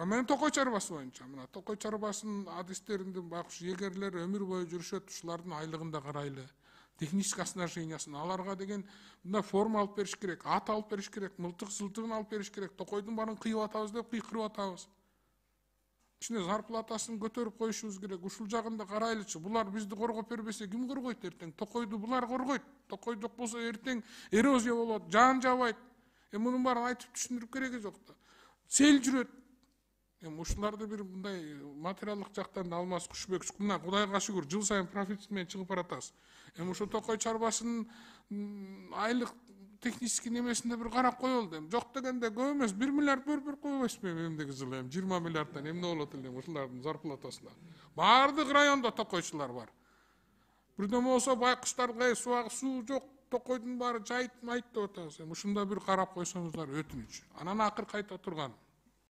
Мен токой чарбасы боюнча, мына токой чарбасынын адистеринде байкуш эгерлер өмүр бою жүрүшөт, ушулардын айлыгын да карайлы. Технический оснащениясын аларга деген мына форма алып бериш керек, ат алып бериш керек, мылтык сылтыгын алып бериш керек. Токойдун баарын кыйып атабыз деп кыйкырып атабыз. Ичине зарплатасын көтөрүп коюшубуз керек. Ушул жагында карайлычы. Булар бизди коргоп бербесе ким коргойт эртең? Токойду булар коргойт. Токой жок болсо эртең эрозия болот, жан жабайт. Мунун баарын айтып түшүндүрүп кереги жок да. Сел жүрөт. Ушуларды бир мындай материалдык жактан Алмаз Кушбек мына Кудайга шүгүр жыл сайын профит менен чыгып баратабыз. Ушул токой чарбасынын айлык технический немесинде бир карап коелу. Жок дегенде көп эмес 1 миллиард берип койбойсузбу эмдеги жылы 20 миллиардтан эмне болот эле ушулардын зарплатасына. Бардык райондо токойчулар бар. Бирдеме болсо байкуштарга суу жок, токойдун баары жайыт майт деп атабыз. Ушунда бир карап койсоңуздар өтүнүч. Анан акыр кайта турган